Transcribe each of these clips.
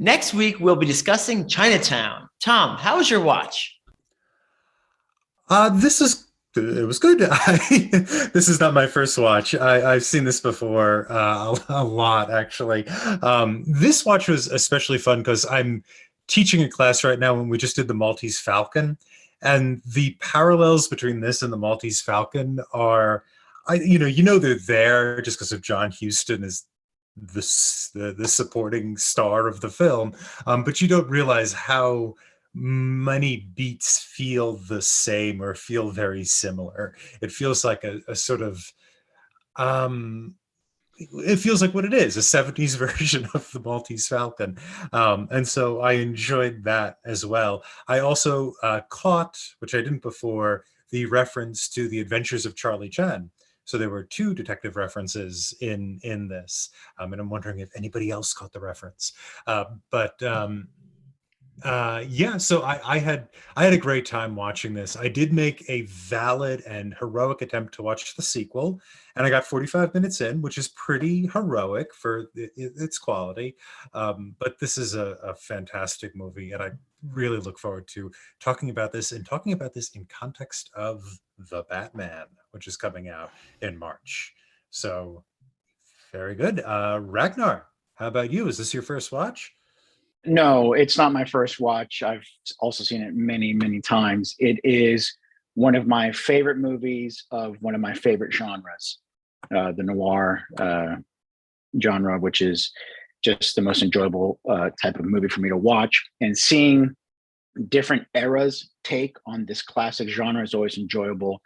Next week, we'll be discussing Chinatown. Tom, how was your watch? This is it was good. This is not my first watch. I've seen this before a lot actually. This watch was especially fun because I'm teaching a class right now when we just did the Maltese Falcon, and the parallels between this and the Maltese Falcon are, they're there just because of John Huston as the supporting star of the film, but you don't realize how many beats feel the same or feel very similar. It feels like a sort of um it feels like what it is, a 70s version of the Maltese Falcon. And so I enjoyed that as well. I also caught, which I didn't before, the reference to the Adventures of Charlie Chan. So there were two detective references in this, and I'm wondering if anybody else caught the reference. But yeah, so I had a great time watching this. I did make a valid and heroic attempt to watch the sequel, and I got 45 minutes in, which is pretty heroic for its quality. But this is a fantastic movie, and I really look forward to talking about this and talking about this in context of The Batman, which is coming out in March. So very good. Ragnar, how about you? Is this your first watch? No, it's not my first watch. I've also seen it many, many times. It is one of my favorite movies of one of my favorite genres, the noir genre, which is just the most enjoyable type of movie for me to watch. And seeing different eras take on this classic genre is always enjoyable.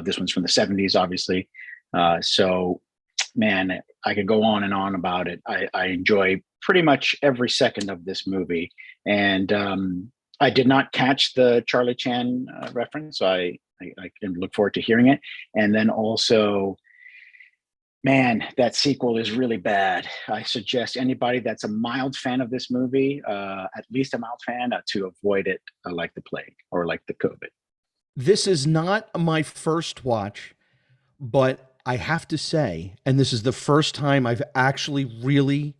This one's from the 70s, obviously. So, man, I could go on and on about it. I enjoy pretty much every second of this movie. And I did not catch the Charlie Chan reference, so I can look forward to hearing it. And then also, man, that sequel is really bad. I suggest anybody that's a mild fan of this movie, at least a mild fan, to avoid it like the plague or like the COVID. This is not my first watch, but I have to say, and this is the first time I've actually really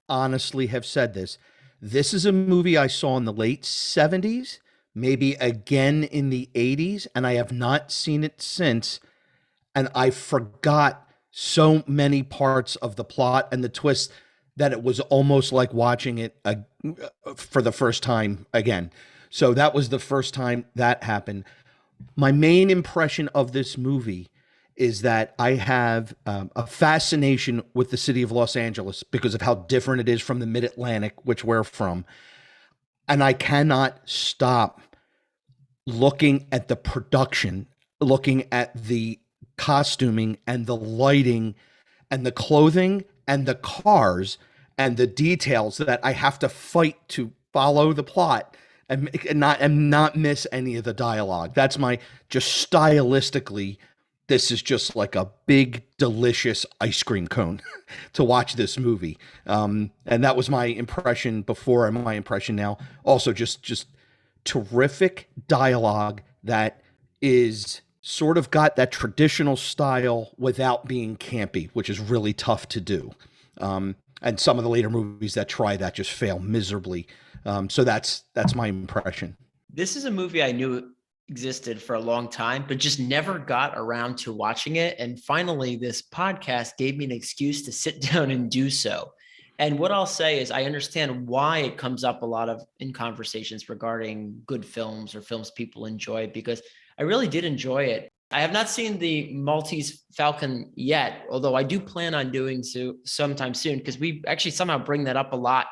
honestly have said this. This is a movie I saw in the late 70s, maybe again in the 80s, and I have not seen it since. And I forgot so many parts of the plot and the twist that it was almost like watching it for the first time again. So that was the first time that happened. My main impression of this movie is that I have a fascination with the city of Los Angeles because of how different it is from the Mid Atlantic, which we're from. And I cannot stop looking at the production, looking at the costuming and the lighting and the clothing and the cars and the details that I have to fight to follow the plot and not miss any of the dialogue. That's my just stylistically. This is just like a big, delicious ice cream cone to watch this movie. And that was my impression before and my impression now. Also, just terrific dialogue that is sort of got that traditional style without being campy, which is really tough to do. And some of the later movies that try that just fail miserably. So that's my impression. This is a movie I knew existed for a long time, but just never got around to watching it. And finally, this podcast gave me an excuse to sit down and do so. And what I'll say is I understand why it comes up a lot of in conversations regarding good films or films people enjoy, because I really did enjoy it. I have not seen the Maltese Falcon yet, although I do plan on doing so sometime soon, because we actually somehow bring that up a lot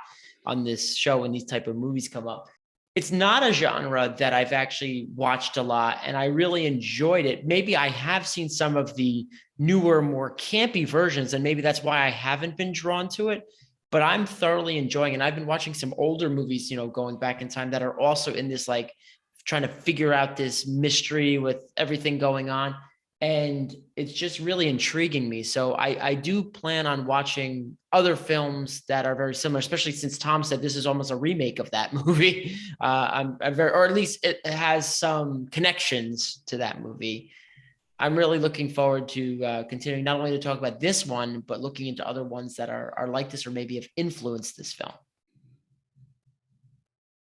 on this show when these type of movies come up. It's not a genre that I've actually watched a lot, and I really enjoyed it. Maybe I have seen some of the newer, more campy versions, and maybe that's why I haven't been drawn to it. But I'm thoroughly enjoying it. And I've been watching some older movies, going back in time that are also in this like trying to figure out this mystery with everything going on. And it's just really intriguing me. So I do plan on watching other films that are very similar, especially since Tom said this is almost a remake of that movie. I'm very, or at least it has some connections to that movie. I'm really looking forward to continuing not only to talk about this one, but looking into other ones that are like this or maybe have influenced this film.